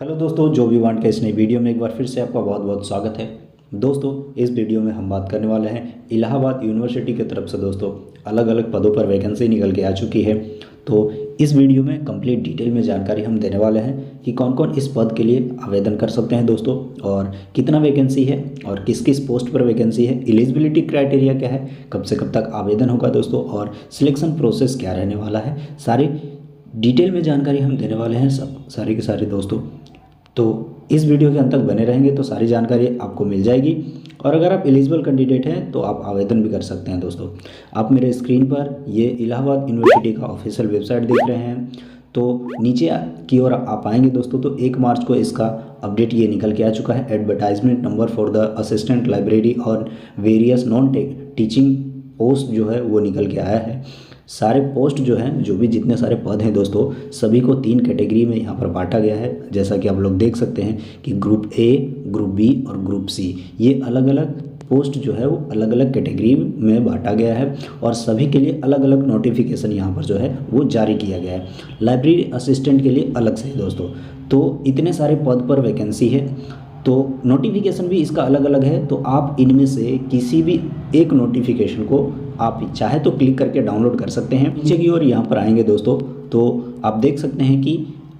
Hello दोस्तों, जो भी वांट के इस नई वीडियो में एक बार फिर से आपका बहुत बहुत स्वागत है। दोस्तों, इस वीडियो में हम बात करने वाले हैं इलाहाबाद यूनिवर्सिटी की तरफ से दोस्तों अलग अलग पदों पर वैकेंसी निकल के आ चुकी है। तो इस वीडियो में कंप्लीट डिटेल में जानकारी हम देने वाले हैं कि कौन कौन इस पद के लिए आवेदन कर सकते हैं दोस्तों, और कितना वैकेंसी है और किस किस पोस्ट पर वैकेंसी है, एलिजिबिलिटी क्राइटेरिया क्या है, कब से कब तक आवेदन होगा दोस्तों, और सिलेक्शन प्रोसेस क्या रहने वाला है। सारी डिटेल में जानकारी हम देने वाले हैं सारी के सारे दोस्तों। तो इस वीडियो के अंत तक बने रहेंगे तो सारी जानकारी आपको मिल जाएगी। और अगर आप एलिजिबल कैंडिडेट हैं तो आप आवेदन भी कर सकते हैं दोस्तों। आप मेरे स्क्रीन पर ये इलाहाबाद यूनिवर्सिटी का ऑफिशियल वेबसाइट देख रहे हैं। तो नीचे की ओर आप आएंगे दोस्तों तो 1 मार्च को इसका अपडेट ये निकल के आ चुका है। Advertisement number for the assistant library और वेरियस नॉन टीचिंग पोस्ट जो है वो निकल के आया है। सारे पोस्ट जो हैं, जो भी जितने सारे पद हैं दोस्तों, सभी को 3 कैटेगरी में यहाँ पर बांटा गया है। जैसा कि आप लोग देख सकते हैं कि ग्रुप ए, ग्रुप बी और ग्रुप सी, ये अलग अलग पोस्ट जो है वो अलग अलग कैटेगरी में बांटा गया है और सभी के लिए अलग अलग नोटिफिकेशन यहाँ पर जो है वो जारी किया गया है। लाइब्रेरी असिस्टेंट के लिए अलग से है दोस्तों। तो इतने सारे पद पर वैकेंसी है, तो नोटिफिकेशन भी इसका अलग अलग है। तो आप इनमें से किसी भी एक नोटिफिकेशन को आप चाहे तो क्लिक करके डाउनलोड कर सकते हैं। नीचे की ओर यहाँ पर आएंगे दोस्तों तो आप देख सकते हैं कि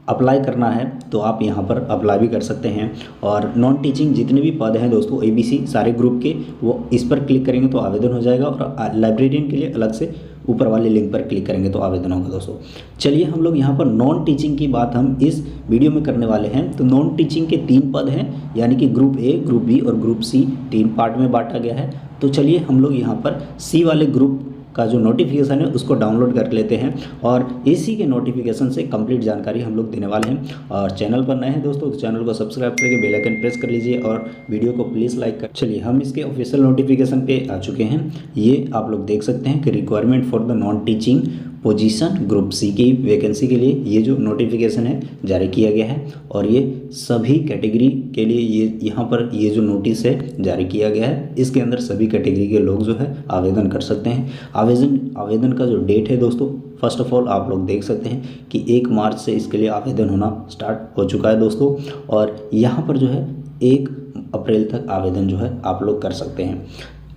अप्लाई करना है तो आप यहाँ पर अप्लाई भी कर सकते हैं। और नॉन टीचिंग जितने भी पद हैं दोस्तों ABC सारे ग्रुप के, वो इस पर क्लिक करेंगे तो आवेदन हो जाएगा। और लाइब्रेरियन के लिए अलग से ऊपर वाले लिंक पर क्लिक करेंगे तो आवेदन होगा दोस्तों। चलिए हम लोग यहाँ पर नॉन टीचिंग की बात हम इस वीडियो में करने वाले हैं। तो नॉन टीचिंग के 3 पद हैं, यानी कि ग्रुप ए, ग्रुप बी और ग्रुप सी, 3 पार्ट में बांटा गया है। तो चलिए हम लोग यहाँ पर सी वाले ग्रुप का जो नोटिफिकेशन है उसको डाउनलोड कर लेते हैं और इसी के नोटिफिकेशन से कंप्लीट जानकारी हम लोग देने वाले हैं। और चैनल पर नए हैं दोस्तों तो चैनल को सब्सक्राइब करके बेल आइकन प्रेस कर लीजिए और वीडियो को प्लीज़ लाइक कर। चलिए हम इसके ऑफिशियल नोटिफिकेशन पे आ चुके हैं। ये आप लोग देख सकते हैं कि requirement for the non teaching position group C की वैकेंसी के लिए ये जो नोटिफिकेशन है जारी किया गया है। और ये सभी कैटेगरी के लिए ये यहाँ पर ये जो नोटिस है जारी किया गया है, इसके अंदर सभी कैटेगरी के लोग जो है आवेदन कर सकते हैं। आवेदन का जो डेट है दोस्तों, फर्स्ट ऑफ ऑल आप लोग देख सकते हैं कि 1 मार्च से इसके लिए आवेदन होना स्टार्ट हो चुका है दोस्तों। और यहाँ पर जो है 1 अप्रैल तक आवेदन जो है आप लोग कर सकते हैं।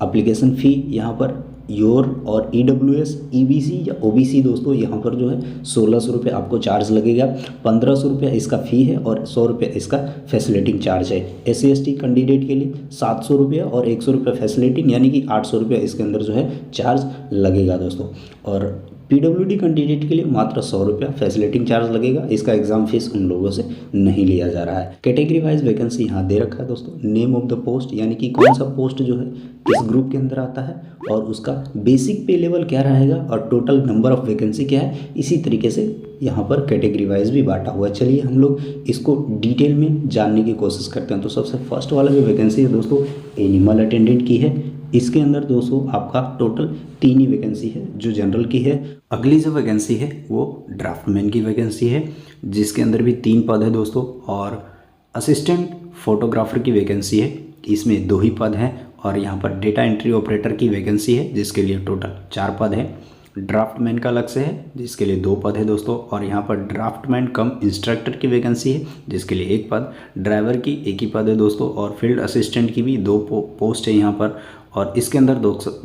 एप्लीकेशन फ़ी यहाँ पर योर और EWS, EBC या OBC दोस्तों यहाँ पर जो है 1600 रुपये आपको चार्ज लगेगा। 1500 रुपये इसका फ़ी है और 100 रुपये इसका फैसिलिटिंग चार्ज है। SC/ST कैंडिडेट के लिए 700 रुपये और 100 रुपये फैसिलिटिंग, यानी कि 800 रुपये इसके अंदर जो है चार्ज लगेगा दोस्तों। और PWD कैंडिडेट के लिए मात्र 100 रुपया फैसिलिटिंग चार्ज लगेगा। इसका एग्जाम फीस उन लोगों से नहीं लिया जा रहा है। कैटेगरी वाइज वैकेंसी यहाँ दे रखा है दोस्तों। नेम ऑफ द पोस्ट, यानी कि कौन सा पोस्ट जो है किस ग्रुप के अंदर आता है और उसका बेसिक पे लेवल क्या रहेगा और टोटल नंबर ऑफ वैकेंसी क्या है। इसी तरीके से यहाँ पर कैटेगरी वाइज भी बांटा हुआ है। चलिए हम लोग इसको डिटेल में जानने की कोशिश करते हैं। तो सबसे फर्स्ट वाला जो वैकेंसी है दोस्तों एनिमल अटेंडेंट की है। इसके अंदर दोस्तों आपका टोटल 3 ही वैकेंसी है जो जनरल की है। अगली जो वैकेंसी है वो ड्राफ्टमैन की वैकेंसी है, जिसके अंदर भी 3 पद है दोस्तों। और असिस्टेंट फोटोग्राफर की वैकेंसी है, इसमें 2 ही पद हैं। और यहाँ पर डेटा एंट्री ऑपरेटर की वैकेंसी है, जिसके लिए टोटल 4 पद है। ड्राफ्टमैन का अलग से है, जिसके लिए 2 पद है दोस्तों। और यहाँ पर ड्राफ्टमैन कम इंस्ट्रक्टर की वैकेंसी है, जिसके लिए 1 पद। ड्राइवर की 1 ही पद है दोस्तों। और फील्ड असिस्टेंट की भी 2 पोस्ट है यहाँ पर। और इसके अंदर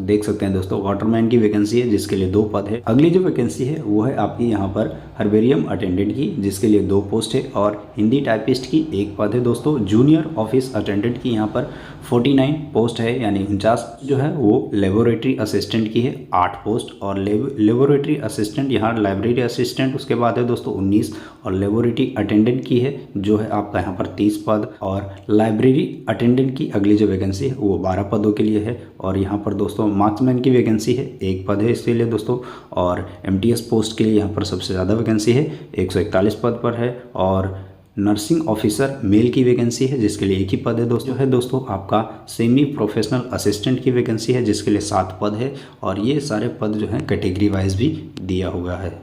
देख सकते हैं दोस्तों वाटरमैन की वैकेंसी है, जिसके लिए 2 पद है। अगली जो वैकेंसी है वो है आपकी यहाँ पर हर्बेरियम अटेंडेंट की, जिसके लिए 2 पोस्ट है। और हिंदी टाइपिस्ट की 1 पद है दोस्तों। जूनियर ऑफिस अटेंडेंट की यहाँ पर 49 पोस्ट है, यानी 49 जो है वो लेबोरेटरी असिस्टेंट की है 8 पोस्ट। और लेबोरेटरी असिस्टेंट यहाँ लाइब्रेरी असिस्टेंट उसके बाद है दोस्तों 19। और लेबोरेटरी अटेंडेंट की है जो है आपका यहाँ पर 30 पद। और लाइब्रेरी अटेंडेंट की अगली जो वैकेंसी है वो 12 पदों के लिए है। और यहाँ पर दोस्तों मार्क्समैन की वैकेंसी है, 1 पद है इसके लिए दोस्तों। और MTS पोस्ट के लिए यहाँ पर सबसे ज़्यादा वैकेंसी है, 141 पद पर है। और नर्सिंग ऑफिसर मेल की वैकेंसी है, जिसके लिए 1 ही पद है दोस्तों आपका सेमी प्रोफेशनल असिस्टेंट की वैकेंसी है, जिसके लिए 7 पद है। और ये सारे पद जो हैं कैटेगरी वाइज भी दिया हुआ है।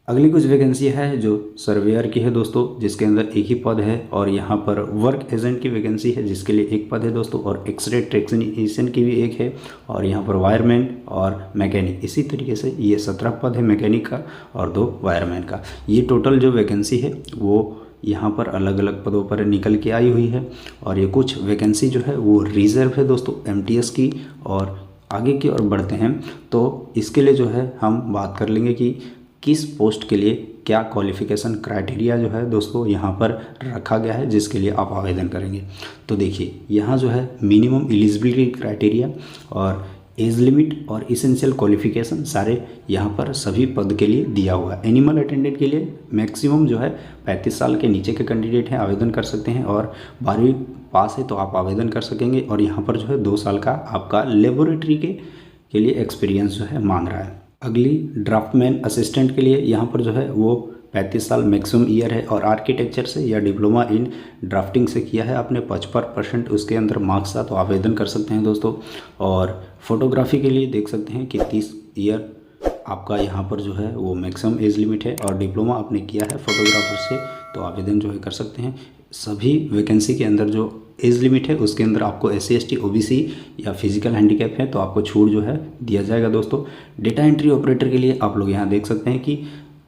अगली कुछ वैकेंसी है जो सर्वेयर की है दोस्तों, जिसके अंदर एक ही पद है। और यहाँ पर वर्क एजेंट की वैकेंसी है जिसके लिए एक पद है दोस्तों, और एक्सरे टेक्नीशियन की भी एक है। और यहाँ पर वायरमैन और मैकेनिक, इसी तरीके से ये 17 पद है मैकेनिक का और 2 वायरमैन का। ये टोटल जो वैकेंसी है वो यहाँ पर अलग अलग पदों पर निकल के आई हुई है। और ये कुछ वैकेंसी जो है वो रिजर्व है दोस्तों एमटीएस की। और आगे की ओर बढ़ते हैं तो इसके लिए जो है हम बात कर लेंगे कि किस पोस्ट के लिए क्या क्वालिफ़िकेशन क्राइटेरिया जो है दोस्तों यहाँ पर रखा गया है जिसके लिए आप आवेदन करेंगे। तो देखिए यहाँ जो है मिनिमम एलिजिबिलिटी क्राइटेरिया और एज लिमिट और इसेंशियल क्वालिफ़िकेशन सारे यहाँ पर सभी पद के लिए दिया हुआ है। एनिमल अटेंडेंट के लिए मैक्सिमम जो है 35 साल के नीचे के कैंडिडेट हैं आवेदन कर सकते हैं, और 12वीं पास है तो आप आवेदन कर सकेंगे। और यहाँ पर जो है 2 साल का आपका लेबोरेटरी के लिए एक्सपीरियंस जो है मांग रहा है। अगली ड्राफ्टमैन असिस्टेंट के लिए यहाँ पर जो है वो 35 साल मैक्सिमम ईयर है, और आर्किटेक्चर से या डिप्लोमा इन ड्राफ्टिंग से किया है आपने 55% उसके अंदर मार्क्स था तो आवेदन कर सकते हैं दोस्तों। और फोटोग्राफी के लिए देख सकते हैं कि 30 ईयर आपका यहाँ पर जो है वो मैक्सिमम एज लिमिट है, और डिप्लोमा आपने किया है फोटोग्राफर से तो आवेदन जो है कर सकते हैं। सभी वैकेंसी के अंदर जो एज लिमिट है उसके अंदर आपको SC ST OBC या फिजिकल हैंडीकैप है तो आपको छूट जो है दिया जाएगा दोस्तों। डेटा एंट्री ऑपरेटर के लिए आप लोग यहाँ देख सकते हैं कि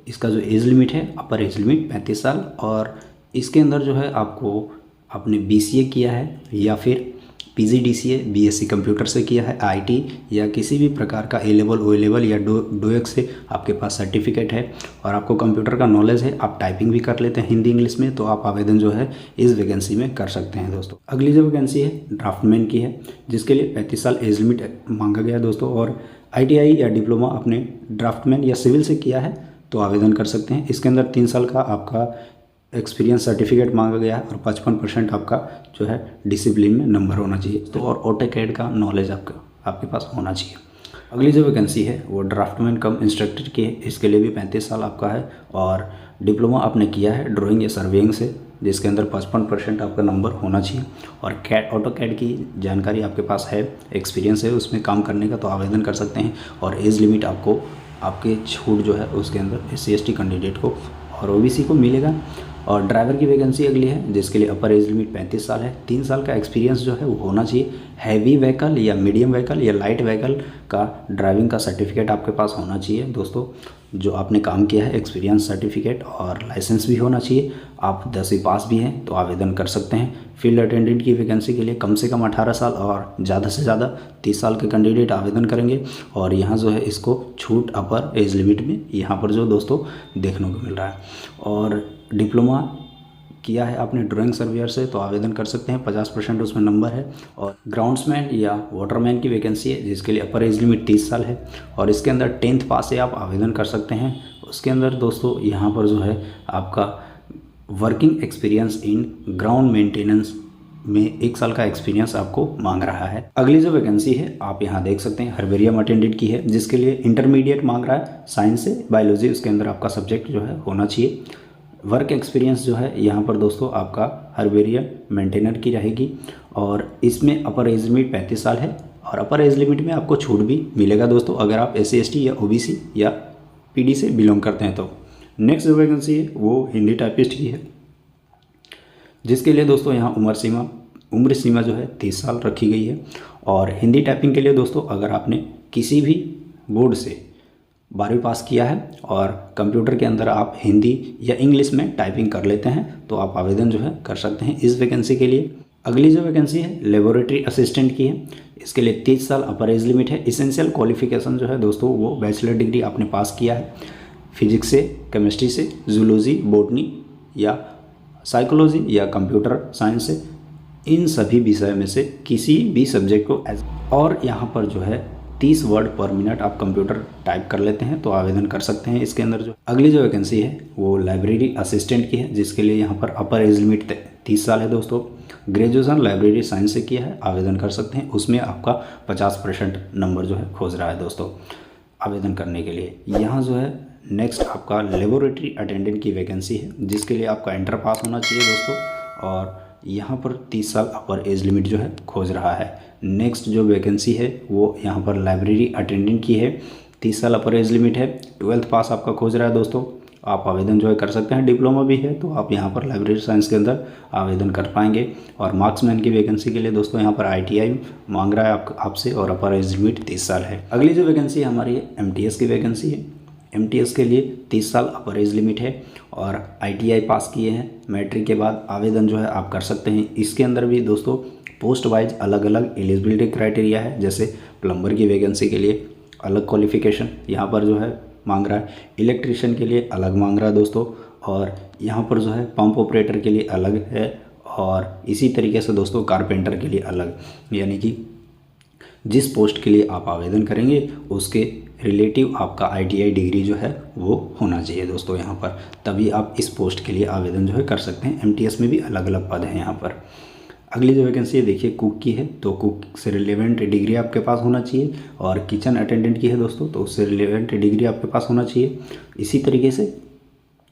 इसका जो एज लिमिट है अपर एज लिमिट 35 साल, और इसके अंदर जो है आपको आपने BCA किया है या फिर PGDCA BSc कंप्यूटर से किया है, IT या किसी भी प्रकार का A लेवल O लेवल या DOEX से आपके पास सर्टिफिकेट है, और आपको कंप्यूटर का नॉलेज है, आप टाइपिंग भी कर लेते हैं हिंदी इंग्लिश में, तो आप आवेदन जो है इस वैकेंसी में कर सकते हैं दोस्तों। अगली जो वैकेंसी है ड्राफ्टमैन की है जिसके लिए 35 साल एज लिमिट मांगा गया है दोस्तों, और ITI या डिप्लोमा आपने ड्राफ्टमैन या सिविल से किया है तो आवेदन कर सकते हैं। इसके अंदर 3 साल का आपका एक्सपीरियंस सर्टिफिकेट मांगा गया है, और 55% आपका जो है डिसिप्लिन में नंबर होना चाहिए तो, और ऑटोकैड का नॉलेज आपके पास होना चाहिए। अगली जो वैकेंसी है वो ड्राफ्टमैन कम इंस्ट्रक्टर की है, इसके लिए भी 35 साल आपका है, और डिप्लोमा आपने किया है ड्राइंग या सर्वेइंग से जिसके अंदर 55% आपका नंबर होना चाहिए, और ऑटोकैड की जानकारी आपके पास है, एक्सपीरियंस है उसमें काम करने का तो आवेदन कर सकते हैं। और एज लिमिट आपको आपके छूट जो है उसके अंदर SC ST कैंडिडेट को और OBC को मिलेगा। और ड्राइवर की वैकेंसी अगली है जिसके लिए अपर एज लिमिट 35 साल है, 3 साल का एक्सपीरियंस जो है वो होना चाहिए। हैवी व्हीकल या मीडियम व्हीकल या लाइट व्हीकल का ड्राइविंग का सर्टिफिकेट आपके पास होना चाहिए दोस्तों, जो आपने काम किया है, एक्सपीरियंस सर्टिफिकेट और लाइसेंस भी होना चाहिए। आप 10वीं पास भी हैं तो आवेदन कर सकते हैं। फील्ड अटेंडेंट की वैकेंसी के लिए कम से कम 18 साल और ज़्यादा से ज़्यादा 30 साल के कैंडिडेट आवेदन करेंगे, और यहाँ जो है इसको छूट अपर एज लिमिट में यहाँ पर जो दोस्तों देखने को मिल रहा है। और डिप्लोमा किया है आपने ड्राइंग सर्वेयर से तो आवेदन कर सकते हैं, 50% उसमें नंबर है। और ग्राउंड्समैन या वाटरमैन की वैकेंसी है जिसके लिए अपर एज लिमिट 30 साल है, और इसके अंदर 10th पास से आप आवेदन कर सकते हैं। उसके अंदर दोस्तों यहाँ पर जो है आपका working experience in ground maintenance में 1 साल का एक्सपीरियंस आपको मांग रहा है। अगली जो वैकेंसी है आप यहाँ देख सकते हैं हर्बेरियम अटेंडेंट की है जिसके लिए इंटरमीडिएट मांग रहा है, साइंस से बायोलॉजी उसके अंदर आपका सब्जेक्ट जो है होना चाहिए। वर्क एक्सपीरियंस जो है यहाँ पर दोस्तों आपका हर्बेरियम मेंटेनर की रहेगी, और इसमें अपर एज लिमिट 35 साल है, और अपर एज लिमिट में आपको छूट भी मिलेगा दोस्तों अगर आप SC ST या OBC या PD से बिलोंग करते हैं तो। नेक्स्ट जो वैकेंसी है वो हिंदी टाइपिस्ट की है जिसके लिए दोस्तों यहाँ उम्र सीमा जो है 30 साल रखी गई है। और हिंदी टाइपिंग के लिए दोस्तों अगर आपने किसी भी बोर्ड से 12वीं पास किया है और कंप्यूटर के अंदर आप हिंदी या इंग्लिश में टाइपिंग कर लेते हैं तो आप आवेदन जो है कर सकते हैं इस वैकेंसी के लिए। अगली जो वैकेंसी है लेबोरेटरी असिस्टेंट की है, इसके लिए 30 साल अपर एज लिमिट है। इसेंशियल क्वालिफिकेशन जो है दोस्तों वो बैचलर डिग्री आपने पास किया है फिजिक्स से, केमिस्ट्री से, जूलॉजी, बॉटनी या साइकोलॉजी या कंप्यूटर साइंस से, इन सभी विषय में से किसी भी सब्जेक्ट को और यहाँ पर जो है 30 वर्ड पर मिनट आप कंप्यूटर टाइप कर लेते हैं तो आवेदन कर सकते हैं इसके अंदर। जो अगली जो वैकेंसी है वो लाइब्रेरी असिस्टेंट की है जिसके लिए यहाँ पर अपर एज लिमिट 30 साल है दोस्तों। ग्रेजुएशन लाइब्रेरी साइंस से किया है, आवेदन कर सकते हैं। उसमें आपका 50% नंबर जो है खोज रहा है दोस्तों आवेदन करने के लिए। यहाँ जो है नेक्स्ट आपका लेबोरेटरी अटेंडेंट की वैकेंसी है जिसके लिए आपका इंटर पास होना चाहिए दोस्तों, और यहाँ पर 30 साल अपर एज लिमिट जो है खोज रहा है। नेक्स्ट जो वैकेंसी है वो यहाँ पर लाइब्रेरी अटेंडेंट की है, 30 साल अपर एज लिमिट है, 12th पास आपका खोज रहा है दोस्तों। आप आवेदन जो है कर सकते हैं। डिप्लोमा भी है तो आप यहाँ पर लाइब्रेरी साइंस के अंदर आवेदन कर पाएंगे। और मार्क्समैन की वैकेंसी के लिए दोस्तों यहाँ पर ITI मांग रहा है आपसे और अपर एज लिमिट 30 साल है। अगली जो वैकेंसी हमारी MTS की वैकेंसी है। MTS के लिए 30 साल अपर एज लिमिट है और ITI पास किए हैं। मैट्रिक के बाद आवेदन जो है आप कर सकते हैं। इसके अंदर भी दोस्तों पोस्ट वाइज अलग अलग एलिजिबिलिटी क्राइटेरिया है। जैसे प्लम्बर की वैकेंसी के लिए अलग क्वालिफिकेशन यहाँ पर जो है मांग रहा है, इलेक्ट्रिशियन के लिए अलग मांग रहा है दोस्तों, और यहाँ पर जो है पंप ऑपरेटर के लिए अलग है, और इसी तरीके से दोस्तों कारपेंटर के लिए अलग। यानी कि जिस पोस्ट के लिए आप आवेदन करेंगे उसके रिलेटिव आपका ITI डिग्री जो है वो होना चाहिए दोस्तों यहाँ पर, तभी आप इस पोस्ट के लिए आवेदन जो है कर सकते हैं। MTS में भी अलग अलग पद हैं यहाँ पर। अगली जो वैकेंसी है देखिए कुक की है, तो कुक से रिलेवेंट डिग्री आपके पास होना चाहिए। और किचन अटेंडेंट की है दोस्तों, तो उससे रिलेवेंट डिग्री आपके पास होना चाहिए। इसी तरीके से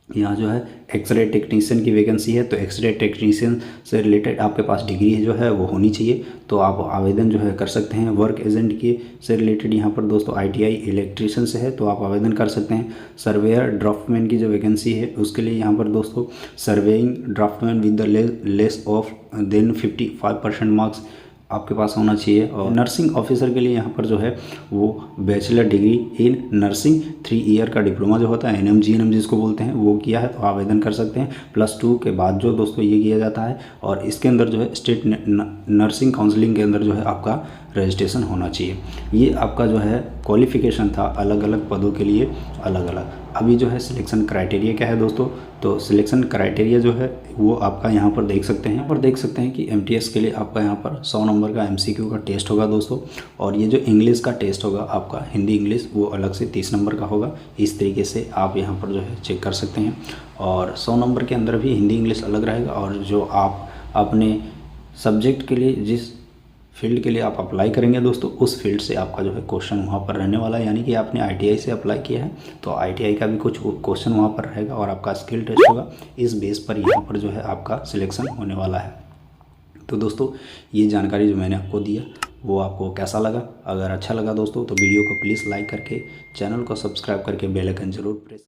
यहाँ जो है एक्सरे टेक्नीशियन की वैकेंसी है, तो एक्सरे टेक्नीशियन से रिलेटेड आपके पास डिग्री जो है वो होनी चाहिए, तो आप आवेदन जो है कर सकते हैं। वर्क एजेंट की से रिलेटेड यहाँ पर दोस्तों ITI इलेक्ट्रीशियन से है, तो आप आवेदन कर सकते हैं। सर्वेयर ड्राफ्टमैन की जो वैकेंसी है उसके लिए यहाँ पर दोस्तों surveying draughtsman with the less of than 55% marks आपके पास होना चाहिए। और नर्सिंग ऑफिसर के लिए यहाँ पर जो है वो bachelor degree in nursing 3 year का डिप्लोमा जो होता है NM GNM जिसको बोलते हैं वो किया है, तो आवेदन कर सकते हैं। +2 के बाद जो दोस्तों ये किया जाता है, और इसके अंदर जो है स्टेट नर्सिंग काउंसिलिंग के अंदर जो है आपका रजिस्ट्रेशन होना चाहिए। ये आपका जो है क्वालिफिकेशन था अलग अलग पदों के लिए अलग अलग। अभी जो है सिलेक्शन क्राइटेरिया क्या है दोस्तों, तो सिलेक्शन क्राइटेरिया जो है वो आपका यहाँ पर देख सकते हैं। यहाँ पर देख सकते हैं कि MTS के लिए आपका यहाँ पर 100 नंबर का MCQ का टेस्ट होगा दोस्तों, और ये जो इंग्लिश का टेस्ट होगा आपका हिंदी इंग्लिश वो अलग से 30 नंबर का होगा। इस तरीके से आप यहाँ पर जो है चेक कर सकते हैं। और 100 नंबर के अंदर भी हिंदी इंग्लिश अलग रहेगा, और जो आप अपने सब्जेक्ट के लिए जिस फील्ड के लिए आप अप्लाई करेंगे दोस्तों उस फील्ड से आपका जो है क्वेश्चन वहाँ पर रहने वाला है। यानी कि आपने ITI से अप्लाई किया है तो ITI का भी कुछ क्वेश्चन वहाँ पर रहेगा, और आपका स्किल टेस्ट होगा। इस बेस पर यहाँ पर जो है आपका सिलेक्शन होने वाला है। तो दोस्तों ये जानकारी जो मैंने आपको दिया वो आपको कैसा लगा? अगर अच्छा लगा दोस्तों तो वीडियो को प्लीज़ लाइक करके चैनल को सब्सक्राइब करके बेल आइकन जरूर प्रेस